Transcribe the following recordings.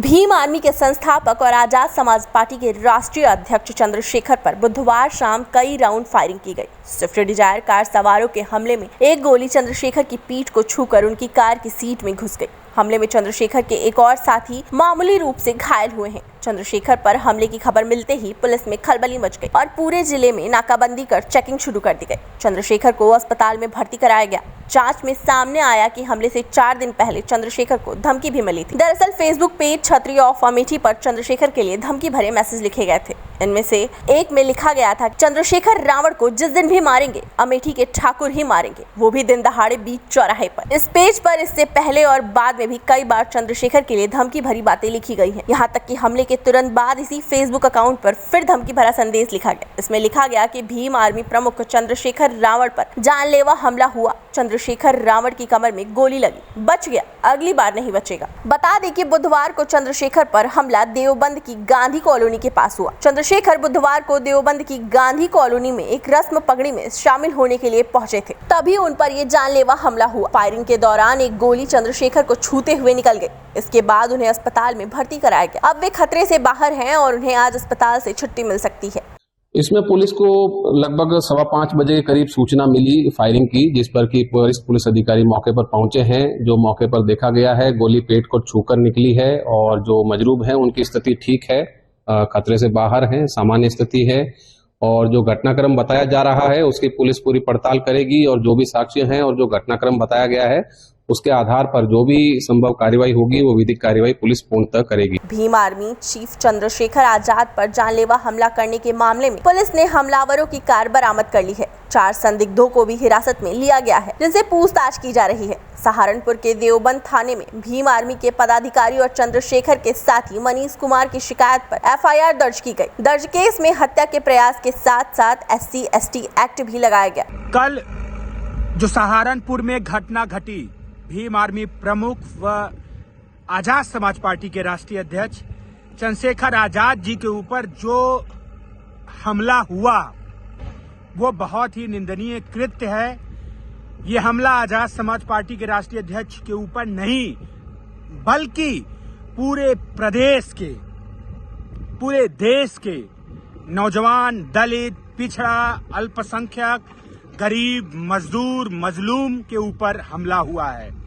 Bhim army के संस्थापक और आजाद समाज पार्टी के राष्ट्रीय अध्यक्ष चंद्रशेखर पर बुधवार शाम कई राउंड फायरिंग की गई। स्विफ्ट डिजायर कार सवारों के हमले में एक गोली चंद्रशेखर की पीठ को छूकर उनकी कार की सीट में घुस गई। हमले में चंद्रशेखर के एक और साथी मामूली रूप से घायल हुए हैं। चंद्रशेखर पर हमले की खबर मिलते ही पुलिस में खलबली मच गई और पूरे जिले में नाकाबंदी कर चेकिंग शुरू कर दी गई। चंद्रशेखर को अस्पताल में भर्ती कराया गया। जांच में सामने आया कि हमले से 4 दिन पहले चंद्रशेखर को धमकी भी मिली थी। दरअसल फेसबुक पेज छतरी ऑफ अमेठी पर चंद्रशेखर के लिए धमकी भरे मैसेज लिखे गए थे। इनमें से एक में लिखा गया था, चंद्रशेखर रावण को जिस दिन भी मारेंगे अमेठी के ठाकुर ही मारेंगे, वो भी दिन दहाड़े बीच चौराहे पर। इस पेज पर इससे पहले और बाद में भी कई बार चंद्रशेखर के लिए धमकी भरी बातें लिखी गई हैं। यहाँ तक कि हमले के तुरंत बाद इसी फेसबुक अकाउंट पर फिर धमकी भरा संदेश लिखा गया। इसमें लिखा गया कि भीम आर्मी प्रमुख चंद्रशेखर रावण पर जानलेवा हमला हुआ। चंद्रशेखर रावण की कमर में गोली लगी, बच गया, अगली बार नहीं बचेगा। बता दें कि बुधवार को चंद्रशेखर पर हमला देवबंद की गांधी कॉलोनी के पास हुआ। चंद्रशेखर बुधवार को देवबंद की गांधी कॉलोनी में एक रस्म पगड़ी में शामिल होने के लिए पहुंचे थे, तभी उन पर ये जानलेवा हमला हुआ। फायरिंग के दौरान एक गोली चंद्रशेखर को छूते हुए निकल गई। इसके बाद उन्हें अस्पताल में भर्ती कराया गया। अब वे खतरे से बाहर हैं और उन्हें आज अस्पताल से छुट्टी मिल सकती है। इसमें पुलिस को लगभग 5:15 बजे के करीब सूचना मिली फायरिंग की, जिस पर कि वरिष्ठ पुलिस अधिकारी मौके पर पहुंचे हैं। जो मौके पर देखा गया है, गोली पेट को छूकर निकली है और जो मजरूब हैं उनकी स्थिति ठीक है, खतरे से बाहर हैं, सामान्य स्थिति है। और जो घटनाक्रम बताया जा रहा है उसकी पुलिस पूरी पड़ताल करेगी और जो भी साक्ष्य हैं और जो घटनाक्रम बताया गया है उसके आधार पर जो भी संभव कार्रवाई होगी वो विधिक कार्रवाई पुलिस पूर्णतः करेगी। भीम आर्मी चीफ चंद्रशेखर आजाद पर जानलेवा हमला करने के मामले में पुलिस ने हमलावरों की कार बरामद कर ली है। 4 संदिग्धों को भी हिरासत में लिया गया है, जिनसे पूछताछ की जा रही है। सहारनपुर के देवबंद थाने में भीम आर्मी के पदाधिकारी और चंद्रशेखर के साथी मनीष कुमार की शिकायत पर FIR दर्ज की गई। दर्ज केस में हत्या के प्रयास के साथ साथ SC/ST एक्ट भी लगाया गया। कल जो सहारनपुर में घटना घटी, भीम आर्मी प्रमुख व आजाद समाज पार्टी के राष्ट्रीय अध्यक्ष चंद्रशेखर आजाद जी के ऊपर जो हमला हुआ वो बहुत ही निंदनीय कृत्य है। ये हमला आजाद समाज पार्टी के राष्ट्रीय अध्यक्ष के ऊपर नहीं बल्कि पूरे प्रदेश के, पूरे देश के नौजवान, दलित, पिछड़ा, अल्पसंख्यक, गरीब, मजदूर, मजलूम के ऊपर हमला हुआ है।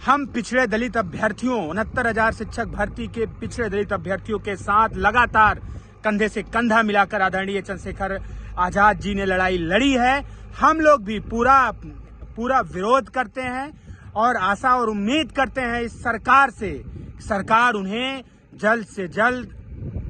हम पिछड़े दलित अभ्यर्थियों, 69,000 शिक्षक भर्ती के पिछड़े दलित अभ्यर्थियों के साथ लगातार कंधे से कंधा मिलाकर आदरणीय चंद्रशेखर आजाद जी ने लड़ाई लड़ी है। हम लोग भी पूरा विरोध करते हैं और आशा और उम्मीद करते हैं इस सरकार से, सरकार उन्हें जल्द से जल्द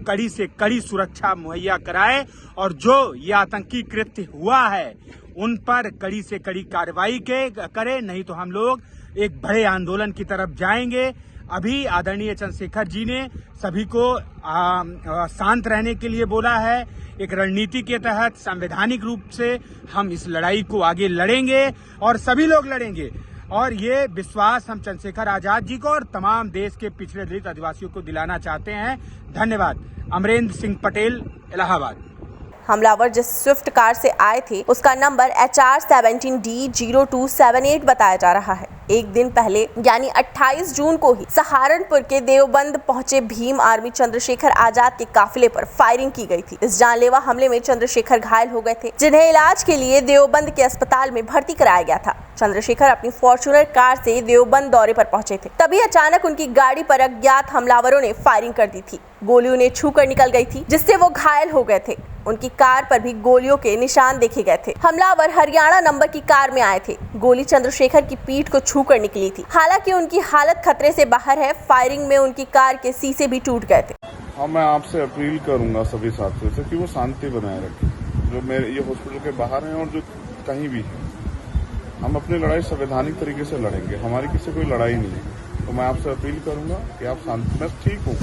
कड़ी से कड़ी सुरक्षा मुहैया कराए और जो ये आतंकी कृत्य हुआ है उन पर कड़ी से कड़ी कार्रवाई करे, नहीं तो हम लोग एक बड़े आंदोलन की तरफ जाएंगे। अभी आदरणीय चंद्रशेखर जी ने सभी को शांत रहने के लिए बोला है। एक रणनीति के तहत संवैधानिक रूप से हम इस लड़ाई को आगे लड़ेंगे और सभी लोग लड़ेंगे और ये विश्वास हम चंद्रशेखर आजाद जी को और तमाम देश के पिछड़े दलित आदिवासियों को दिलाना चाहते हैं। धन्यवाद। अमरेंद्र सिंह पटेल, इलाहाबाद। हमलावर जिस स्विफ्ट कार से आए थे उसका नंबर HR 17D0278 बताया जा रहा है। एक दिन पहले यानी 28 जून को ही सहारनपुर के देवबंद पहुंचे भीम आर्मी चंद्रशेखर आजाद के काफिले पर फायरिंग की गई थी। इस जानलेवा हमले में चंद्रशेखर घायल हो गए थे, जिन्हें इलाज के लिए देवबंद के अस्पताल में भर्ती कराया गया था। चंद्रशेखर अपनी फॉर्च्यूनर कार से देवबंद दौरे पर पहुंचे थे, तभी अचानक उनकी गाड़ी पर अज्ञात हमलावरों ने फायरिंग कर दी थी। गोली उन्हें छूकर निकल गई थी, जिससे वो घायल हो गए थे। उनकी कार पर भी गोलियों के निशान देखे गए थे। हमलावर हरियाणा नंबर की कार में आए थे। गोली चंद्रशेखर की पीठ को छूकर निकली थी। हालांकि उनकी हालत खतरे से बाहर है। फायरिंग में उनकी कार के शीशे भी टूट गए थे। हाँ, मैं आपसे अपील करूंगा सभी साथियों से कि वो शांति बनाए रखें, जो मेरे ये हॉस्पिटल के बाहर हैं और जो कहीं भी है। हम अपनी लड़ाई संवैधानिक तरीके से लड़ेंगे, हमारी किसी कोई लड़ाई नहीं है। तो मैं आपसे अपील करूंगा कि आप शांति, मैं ठीक हूँ,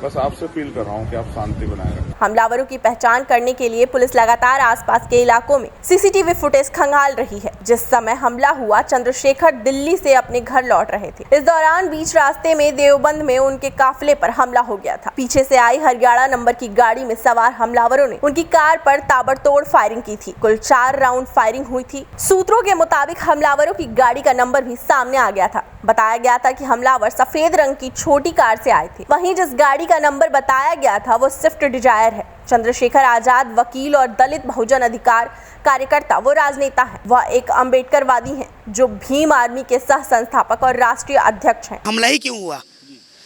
बस आपसे अपील कर रहा हूँ कि आप शांति बनाए रखें। हमलावरों की पहचान करने के लिए पुलिस लगातार आसपास के इलाकों में CCTV फुटेज खंगाल रही है। जिस समय हमला हुआ चंद्रशेखर दिल्ली से अपने घर लौट रहे थे। इस दौरान बीच रास्ते में देवबंद में उनके काफिले पर हमला हो गया था। पीछे से आई हरियाणा नंबर की गाड़ी में सवार हमलावरों ने उनकी कार पर ताबड़तोड़ फायरिंग की थी। कुल 4 राउंड फायरिंग हुई थी। सूत्रों के मुताबिक हमलावरों की गाड़ी का नंबर भी सामने आ गया था। बताया गया था कि हमलावर सफेद रंग की छोटी कार से आए थे। वहीं जिस गाड़ी का नंबर बताया गया था वो स्विफ्ट डिजायर है। चंद्रशेखर आजाद वकील और दलित बहुजन अधिकार कार्यकर्ता वो राजनेता है। वह एक अम्बेडकरवादी हैं जो भीम आर्मी के सह संस्थापक और राष्ट्रीय अध्यक्ष हैं। हमला ही क्यों हुआ?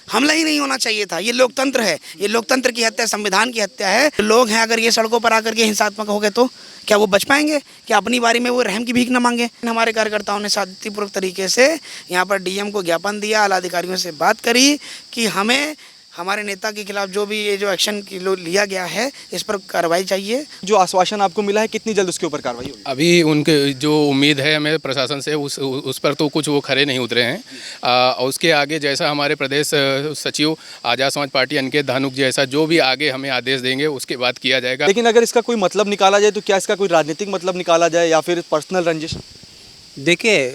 हमला ही नहीं होना चाहिए था। ये लोकतंत्र है, ये लोकतंत्र की हत्या, संविधान की हत्या है। लोग हैं, अगर ये सड़कों पर आकर के हिंसात्मक हो गए तो क्या वो बच पाएंगे? क्या अपनी बारी में वो रहम की भीख न मांगे? हमारे कार्यकर्ताओं ने शांतिपूर्वक तरीके से यहाँ पर डीएम को ज्ञापन दिया, आला अधिकारियों से बात करी कि हमें हमारे नेता के खिलाफ जो भी ये जो एक्शन लिया गया है इस पर कार्रवाई चाहिए। जो आश्वासन आपको मिला है कितनी जल्द उसके ऊपर कार्रवाई होगी? अभी उनके जो उम्मीद है हमें प्रशासन से उस पर तो कुछ वो खरे नहीं उतरे हैं। और उसके आगे जैसा हमारे प्रदेश सचिव आज़ाद समाज पार्टी अनिकेत धानुक जैसा जो भी आगे हमें आदेश देंगे उसके बाद किया जाएगा। लेकिन अगर इसका कोई मतलब निकाला जाए तो क्या इसका कोई राजनीतिक मतलब निकाला जाए या फिर पर्सनल रंजिश? देखिए,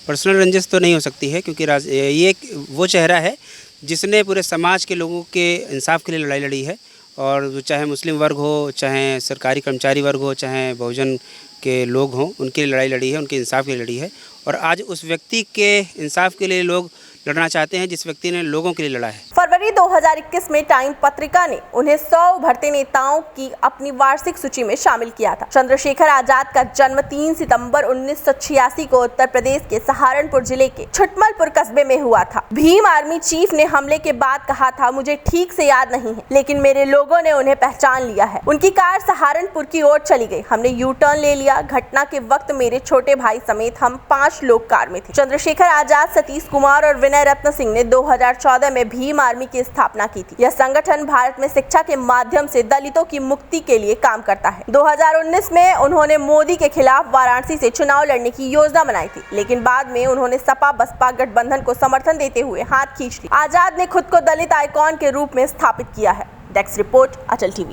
पर्सनल रंजिश तो नहीं हो सकती है, क्योंकि ये वो चेहरा है जिसने पूरे समाज के लोगों के इंसाफ के लिए लड़ाई लड़ी है। और चाहे मुस्लिम वर्ग हो, चाहे सरकारी कर्मचारी वर्ग हो, चाहे बहुजन के लोग हों, उनके लिए लड़ाई लड़ी है, उनके इंसाफ के लिए लड़ी है। और आज उस व्यक्ति के इंसाफ के लिए लोग लड़ना चाहते हैं जिस व्यक्ति ने लोगों के लिए लड़ा है। फरवरी 2021 में टाइम पत्रिका ने उन्हें 100 उभरते नेताओं की अपनी वार्षिक सूची में शामिल किया था। चंद्रशेखर आजाद का जन्म 3 सितंबर 1986 को उत्तर प्रदेश के सहारनपुर जिले के छुटमलपुर कस्बे में हुआ था। भीम आर्मी चीफ ने हमले के बाद कहा था, मुझे ठीक से याद नहीं है, लेकिन मेरे लोगों ने उन्हें पहचान लिया है। उनकी कार सहारनपुर की ओर चली गई। हमने यू टर्न ले लिया। घटना के वक्त मेरे छोटे भाई समेत हम 5 लोग कार में थे। चंद्रशेखर आजाद, सतीश कुमार और विनय रत्न सिंह ने 2014 में भीम आर्मी की स्थापना की थी। यह संगठन भारत में शिक्षा के माध्यम से दलितों की मुक्ति के लिए काम करता है। 2019 में उन्होंने मोदी के खिलाफ वाराणसी से चुनाव लड़ने की योजना बनाई थी, लेकिन बाद में उन्होंने सपा बसपा गठबंधन को समर्थन देते हुए हाथ खींच लिया। आजाद ने खुद को दलित आइकॉन के रूप में स्थापित किया है। डेस्क रिपोर्ट, अचल टीवी।